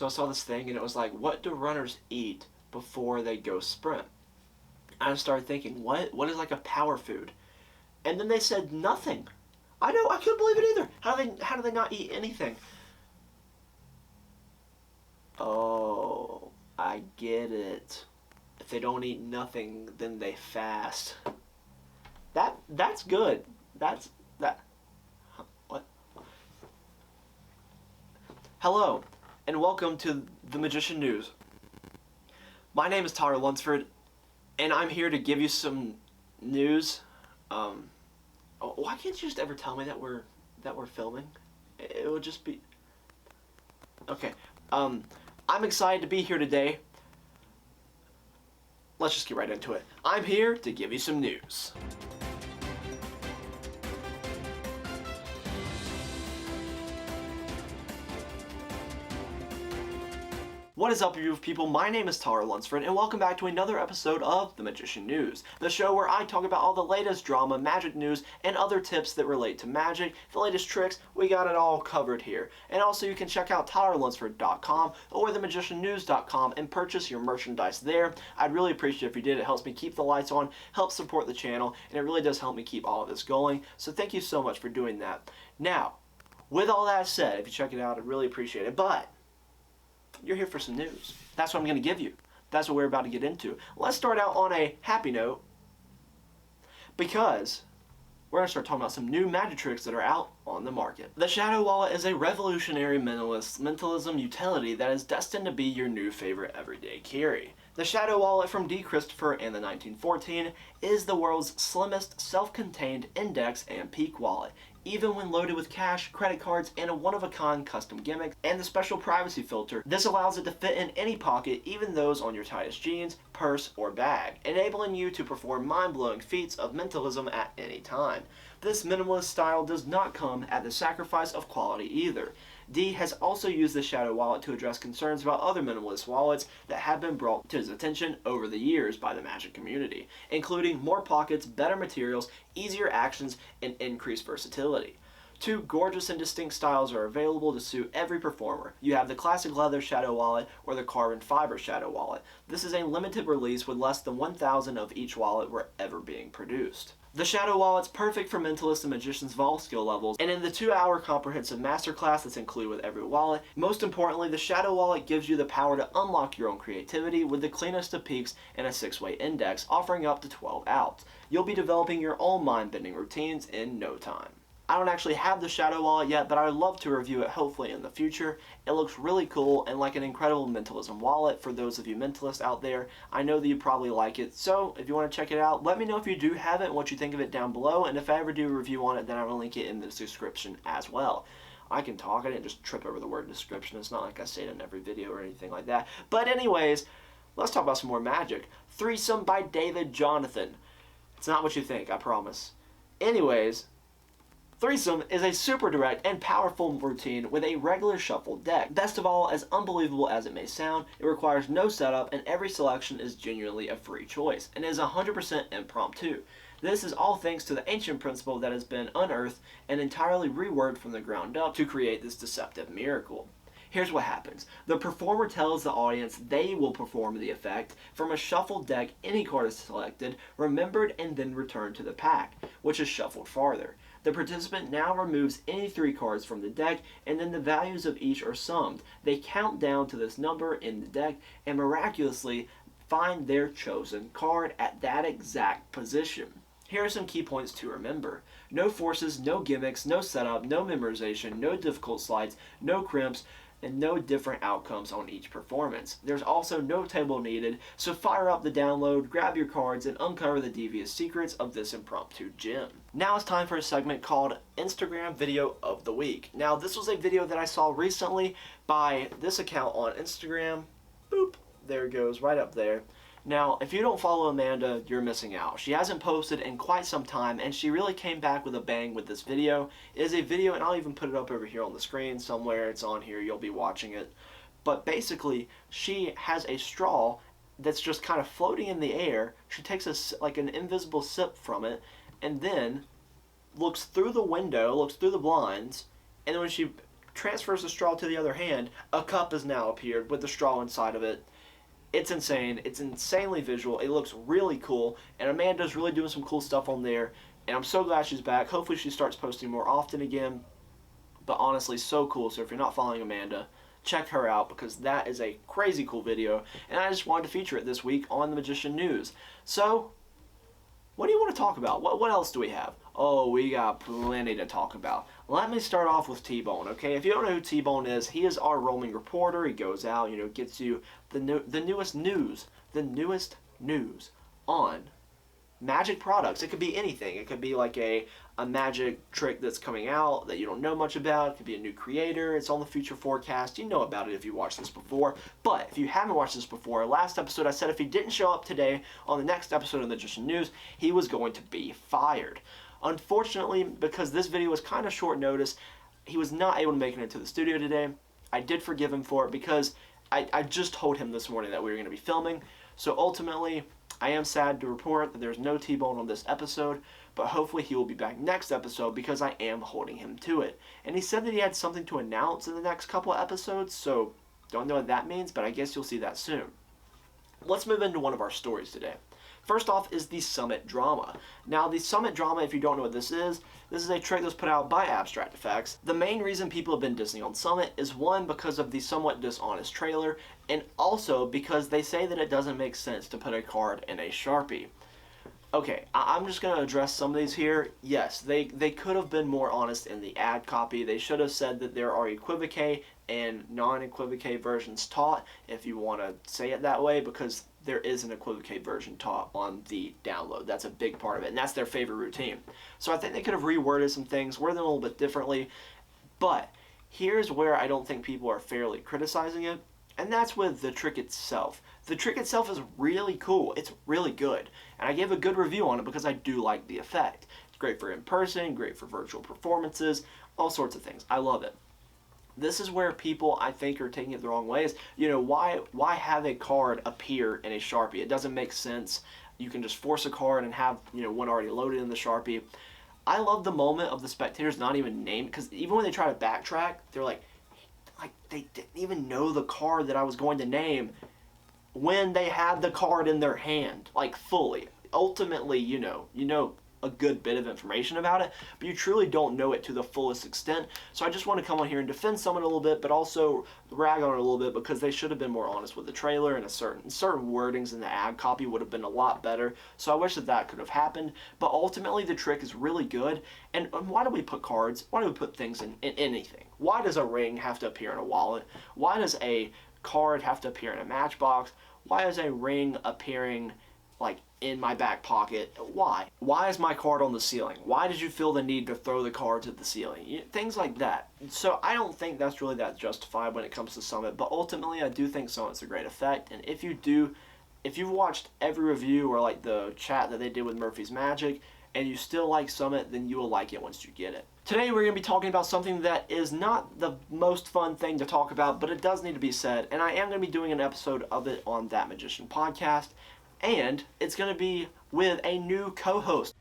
So I saw this thing and it was like, what do runners eat before they go sprint? And I started thinking, what is like a power food? And then they said nothing. I couldn't believe it either. How do they not eat anything? Oh, I get it. If they don't eat nothing, then they fast. That's good. What? Hello, and welcome to the Magician News. My name is Tyler Lunsford, and I'm here to give you some news. Why can't you just ever tell me that we're filming? It would just be okay. I'm excited to be here today. Let's just get right into it. I'm here to give you some news. What is up, you people? My name is Tyler Lunsford, and welcome back to another episode of The Magician News, the show where I talk about all the latest drama, magic news, and other tips that relate to magic, the latest tricks. We got it all covered here. And also, you can check out TylerLunsford.com or TheMagicianNews.com and purchase your merchandise there. I'd really appreciate it if you did. It helps me keep the lights on, helps support the channel, and it really does help me keep all of this going. So thank you so much for doing that. Now, with all that said, if you check it out, I'd really appreciate it. But you're here for some news. That's what I'm going to give you. That's what we're about to get into. Let's start out on a happy note, because we're going to start talking about some new magic tricks that are out on the market. The Shadow Wallet is a revolutionary minimalism utility that is destined to be your new favorite everyday carry. The Shadow Wallet from D. Christopher and the 1914 is the world's slimmest self-contained index and peak wallet, even when loaded with cash, credit cards, and a one-of-a-kind custom gimmick and the special privacy filter. This allows it to fit in any pocket, even those on your tightest jeans, purse, or bag, enabling you to perform mind-blowing feats of mentalism at any time. This minimalist style does not come at the sacrifice of quality either. D has also used the Shadow Wallet to address concerns about other minimalist wallets that have been brought to his attention over the years by the magic community, including more pockets, better materials, easier actions, and increased versatility. Two gorgeous and distinct styles are available to suit every performer. You have the classic leather Shadow Wallet or the carbon fiber Shadow Wallet. This is a limited release with less than 1,000 of each wallet were ever being produced. The Shadow Wallet's perfect for mentalists and magicians of all skill levels, and in the 2-hour comprehensive masterclass that's included with every wallet, most importantly, the Shadow Wallet gives you the power to unlock your own creativity with the cleanest of peaks and a 6-way index, offering up to 12 outs. You'll be developing your own mind-bending routines in no time. I don't actually have the Shadow Wallet yet, but I would love to review it hopefully in the future. It looks really cool and like an incredible mentalism wallet for those of you mentalists out there. I know that you probably like it, so if you want to check it out, let me know if you do have it and what you think of it down below, and if I ever do a review on it, then I will link it in the description as well. I can talk, I didn't just trip over the word description. It's not like I say it in every video or anything like that. But anyways, let's talk about some more magic. Threesome by David Jonathan. It's not what you think, I promise. Anyways, Threesome is a super direct and powerful routine with a regular shuffled deck. Best of all, as unbelievable as it may sound, it requires no setup and every selection is genuinely a free choice and is 100% impromptu. This is all thanks to the ancient principle that has been unearthed and entirely reworked from the ground up to create this deceptive miracle. Here's what happens. The performer tells the audience they will perform the effect from a shuffled deck. Any card is selected, remembered, and then returned to the pack, which is shuffled farther. The participant now removes any 3 cards from the deck, and then the values of each are summed. They count down to this number in the deck and miraculously find their chosen card at that exact position. Here are some key points to remember. No forces, no gimmicks, no setup, no memorization, no difficult slides, no crimps, and no different outcomes on each performance. There's also no table needed, so fire up the download, grab your cards, and uncover the devious secrets of this impromptu gem. Now it's time for a segment called Instagram Video of the Week. Now this was a video that I saw recently by this account on Instagram. Boop, there it goes, right up there. Now, if you don't follow Amanda, you're missing out. She hasn't posted in quite some time, and she really came back with a bang with this video. It is a video, and I'll even put it up over here on the screen somewhere. It's on here. You'll be watching it. But basically, she has a straw that's just kind of floating in the air. She takes like an invisible sip from it, and then looks through the window, looks through the blinds, and then when she transfers the straw to the other hand, a cup has now appeared with the straw inside of it. It's insane. It's insanely visual. It looks really cool, and Amanda's really doing some cool stuff on there, and I'm so glad she's back. Hopefully she starts posting more often again, but honestly, so cool. So if you're not following Amanda, check her out because that is a crazy cool video, and I just wanted to feature it this week on the Magician News. So, what do you want to talk about? What else do we have? Oh, we got plenty to talk about. Let me start off with T-Bone, okay? If you don't know who T-Bone is, he is our roaming reporter. He goes out, gets you the newest news on magic products. It could be anything. It could be like a magic trick that's coming out that you don't know much about. It could be a new creator. It's on the future forecast. You know about it if you watched this before. But if you haven't watched this before, last episode I said if he didn't show up today on the next episode of the Magician News, he was going to be fired. Unfortunately, because this video was kind of short notice, he was not able to make it into the studio today. I did forgive him for it because I just told him this morning that we were going to be filming. So ultimately, I am sad to report that there's no T-Bone on this episode, but hopefully he will be back next episode because I am holding him to it. And he said that he had something to announce in the next couple of episodes, so don't know what that means, but I guess you'll see that soon. Let's move into one of our stories today. First off is the Summit Drama. Now, the Summit Drama, if you don't know what this is a trick that's put out by Abstract Effects. The main reason people have been dissing on Summit is one, because of the somewhat dishonest trailer, and also because they say that it doesn't make sense to put a card in a Sharpie. Okay, I'm just going to address some of these here. Yes, they could have been more honest in the ad copy. They should have said that there are equivoque and non-equivoque versions taught, if you want to say it that way, because there is an equivoque version taught on the download. That's a big part of it, and that's their favorite routine. So I think they could have reworded some things, worded them a little bit differently, but here's where I don't think people are fairly criticizing it, and that's with the trick itself. The trick itself is really cool. It's really good, and I gave a good review on it because I do like the effect. It's great for in-person, great for virtual performances, all sorts of things. I love it. This is where people, I think, are taking it the wrong ways. Why have a card appear in a Sharpie? It doesn't make sense. You can just force a card and have, one already loaded in the Sharpie. I love the moment of the spectators not even named, because even when they try to backtrack, they're like they didn't even know the card that I was going to name when they had the card in their hand, like fully. Ultimately, you know a good bit of information about it, but you truly don't know it to the fullest extent. So I just want to come on here and defend someone a little bit, but also rag on it a little bit, because they should have been more honest with the trailer, and certain wordings in the ad copy would have been a lot better. So I wish that could have happened, but ultimately the trick is really good. And why do we put cards? Why do we put things in anything? Why does a ring have to appear in a wallet? Why does a card have to appear in a matchbox? Why is a ring appearing in my back pocket? Why? Why is my card on the ceiling? Why did you feel the need to throw the cards at the ceiling? Things like that. So I don't think that's really that justified when it comes to Summit, but ultimately I do think Summit's a great effect, and if you've watched every review or the chat that they did with Murphy's Magic, and you still like Summit, then you will like it once you get it. Today we're going to be talking about something that is not the most fun thing to talk about, but it does need to be said, and I am going to be doing an episode of it on That Magician podcast. And it's going to be with a new co-host.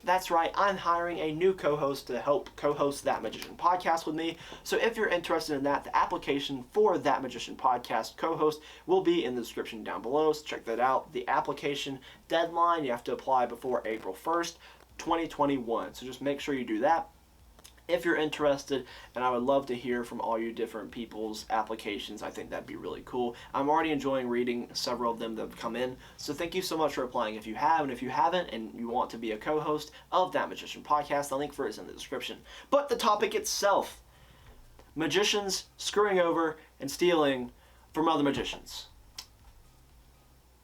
That's right, I'm hiring a new co-host to help co-host That Magician podcast with me. So if you're interested in that, the application for That Magician podcast co-host will be in the description down below, so check that out. The application deadline, you have to apply before April 1st, 2021. So just make sure you do that. if you're interested, and I would love to hear from all you different people's applications. I think that'd be really cool. I'm already enjoying reading several of them that have come in, so thank you so much for applying if you have, and if you haven't and you want to be a co-host of That Magician Podcast, the link for it is in the description. But the topic itself, magicians screwing over and stealing from other magicians.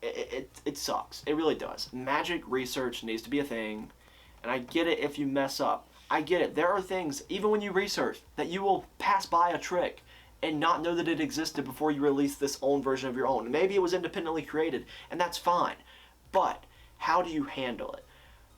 It sucks. It really does. Magic research needs to be a thing, and I get it if you mess up. I get it. There are things, even when you research, that you will pass by a trick and not know that it existed before you release this own version of your own. Maybe it was independently created, and that's fine. But how do you handle it?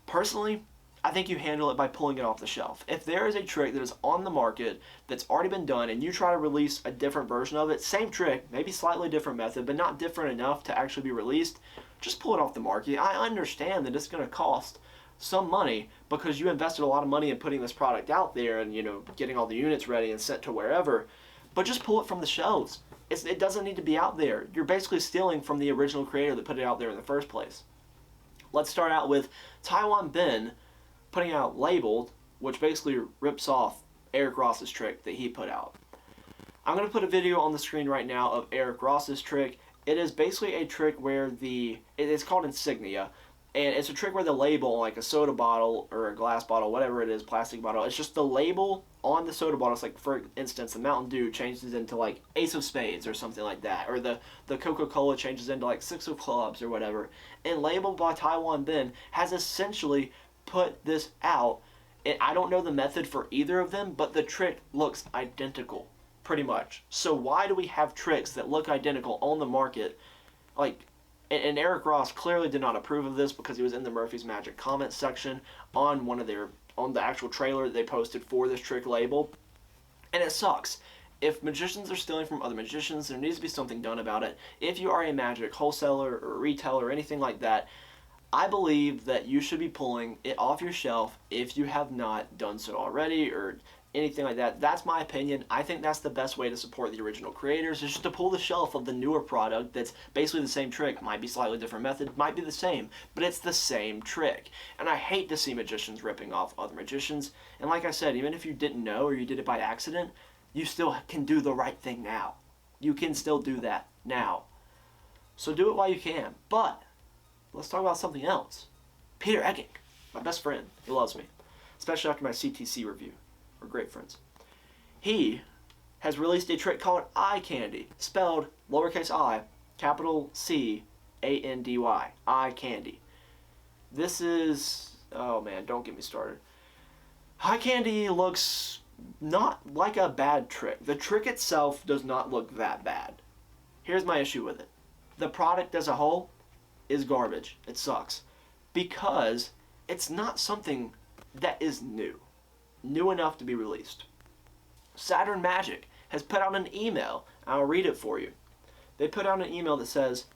Personally, I think you handle it by pulling it off the shelf. If there is a trick that is on the market that's already been done and you try to release a different version of it, same trick, maybe slightly different method, but not different enough to actually be released, just pull it off the market. I understand that it's going to cost some money because you invested a lot of money in putting this product out there and, getting all the units ready and sent to wherever, but just pull it from the shelves. It doesn't need to be out there. You're basically stealing from the original creator that put it out there in the first place. Let's start out with Taiwan Ben putting out Labeled, which basically rips off Eric Ross's trick that he put out. I'm going to put a video on the screen right now of Eric Ross's trick. It is basically a trick where it is called Insignia, and it's a trick where the label, like a soda bottle or a glass bottle, whatever it is, plastic bottle, it's just the label on the soda bottle. It's like, for instance, the Mountain Dew changes into like Ace of Spades or something like that, or the Coca-Cola changes into like Six of Clubs or whatever. And Labeled by Taiwan Ben has essentially put this out. I don't know the method for either of them, but the trick looks identical, pretty much. So why do we have tricks that look identical on the market? And Eric Ross clearly did not approve of this because he was in the Murphy's Magic comment section on the actual trailer that they posted for this trick label. And it sucks. If magicians are stealing from other magicians, there needs to be something done about it. If you are a magic wholesaler or retailer or anything like that, I believe that you should be pulling it off your shelf if you have not done so already or anything like that. That's my opinion. I think that's the best way to support the original creators, is just to pull the shelf of the newer product that's basically the same trick. Might be slightly different method, might be the same, but it's the same trick. And I hate to see magicians ripping off other magicians. And like I said, even if you didn't know or you did it by accident, you still can do the right thing now. You can still do that now. So do it while you can. But let's talk about something else. Peter Eggink, my best friend. He loves me, especially after my CTC review. We're great friends. He has released a trick called iCANDY, spelled lowercase I, capital C, A-N-D-Y, iCANDY. This is, oh man, don't get me started. iCANDY looks not like a bad trick. The trick itself does not look that bad. Here's my issue with it. The product as a whole is garbage. It sucks. Because it's not something that is new enough to be released. Saturn Magic has put out an email. I'll read it for you. They put out an email that says,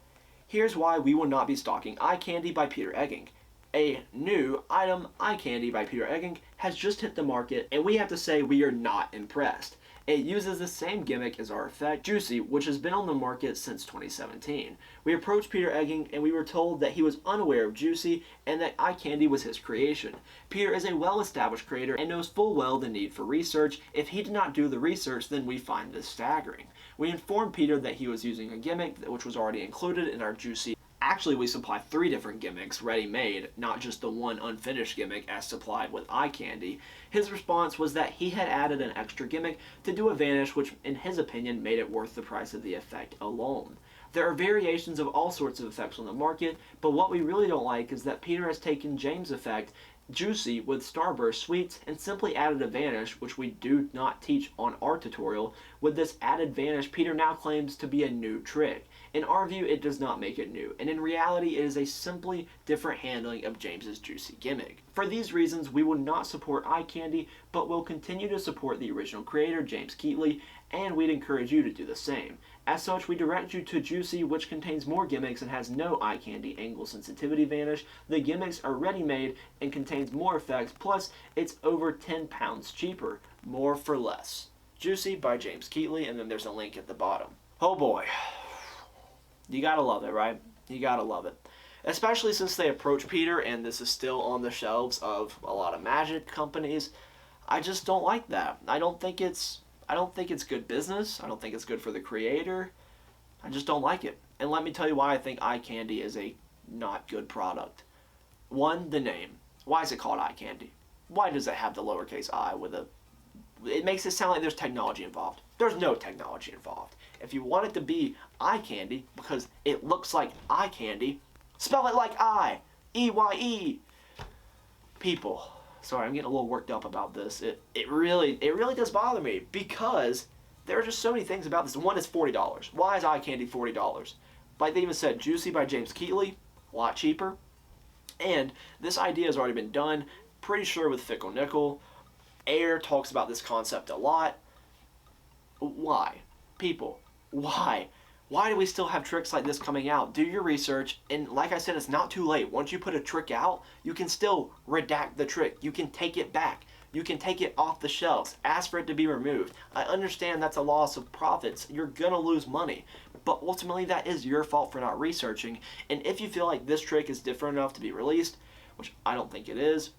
"Here's why we will not be stocking iCANDY by Peter Eggink. A new item, iCANDY by Peter Eggink, has just hit the market, and we have to say we are not impressed. It uses the same gimmick as our effect, Juicy, which has been on the market since 2017. We approached Peter Eggink and we were told that he was unaware of Juicy and that iCANDY was his creation. Peter is a well-established creator and knows full well the need for research. If he did not do the research, then we find this staggering. We informed Peter that he was using a gimmick which was already included in our Juicy. Actually, we supply 3 different gimmicks ready-made, not just the one unfinished gimmick as supplied with iCANDY. His response was that he had added an extra gimmick to do a vanish, which in his opinion made it worth the price of the effect alone. There are variations of all sorts of effects on the market, but what we really don't like is that Peter has taken James' effect, Juicy, with Starburst Sweets and simply added a vanish, which we do not teach on our tutorial. With this added vanish, Peter now claims to be a new trick. In our view, it does not make it new, and in reality, it is a simply different handling of James's Juicy gimmick. For these reasons, we will not support iCANDY, but will continue to support the original creator, James Keatley, and we'd encourage you to do the same. As such, we direct you to Juicy, which contains more gimmicks and has no iCANDY angle sensitivity vanish. The gimmicks are ready-made and contains more effects, plus it's over £10 cheaper. More for less. Juicy by James Keatley, and then there's a link at the bottom. Oh boy. You gotta love it, right? You gotta love it. Especially since they approached Peter and this is still on the shelves of a lot of magic companies. I just don't like that. I don't think it's good business. I don't think it's good for the creator. I just don't like it. And let me tell you why I think iCandy is a not good product. One, the name. Why is it called iCandy? Why does it have the lowercase I with a... It makes it sound like there's technology involved. There's no technology involved. If you want it to be iCandy because it looks like eye candy, spell it like I. E-Y-E. People. Sorry, I'm getting a little worked up about this. It really does bother me because there are just so many things about this. One is $40. Why is iCandy $40? Like they even said, Juicy by James Keatley, a lot cheaper. And this idea has already been done, pretty sure with Fickle Nickel. Air talks about this concept a lot. Why? People, why? Why do we still have tricks like this coming out? Do your research, and like I said, it's not too late. Once you put a trick out, you can still redact the trick. You can take it back. You can take it off the shelves. Ask for it to be removed. I understand that's a loss of profits. You're going to lose money. But ultimately, that is your fault for not researching. And if you feel like this trick is different enough to be released, which I don't think it is,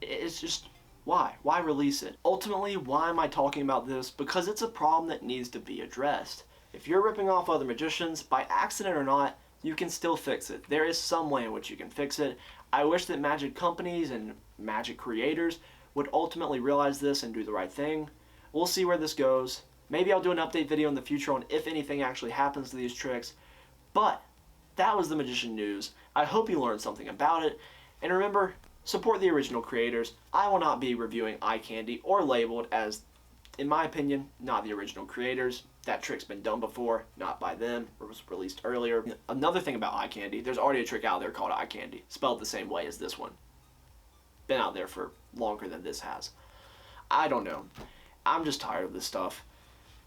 it's just, why? Why release it? Ultimately, why am I talking about this? Because it's a problem that needs to be addressed. If you're ripping off other magicians, by accident or not, you can still fix it. There is some way in which you can fix it. I wish that magic companies and magic creators would ultimately realize this and do the right thing. We'll see where this goes. Maybe I'll do an update video in the future on if anything actually happens to these tricks. But that was the Magician News. I hope you learned something about it. And remember, support the original creators. I will not be reviewing iCandy or labeled as, in my opinion, not the original creators. That trick's been done before, not by them. It was released earlier. Another thing about iCandy, there's already a trick out there called iCandy, spelled the same way as this one. Been out there for longer than this has. I don't know. I'm just tired of this stuff.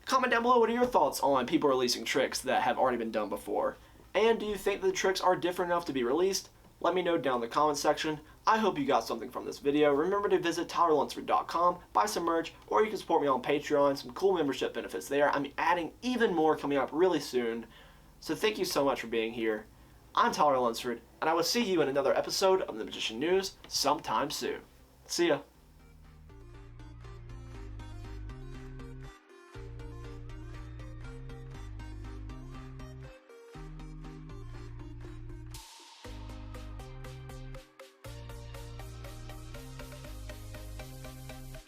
Comment down below, what are your thoughts on people releasing tricks that have already been done before? And do you think that the tricks are different enough to be released? Let me know down in the comments section. I hope you got something from this video. Remember to visit TylerLunsford.com, buy some merch, or you can support me on Patreon. Some cool membership benefits there. I'm adding even more coming up really soon. So thank you so much for being here. I'm Tyler Lunsford, and I will see you in another episode of the Magician News sometime soon. See ya.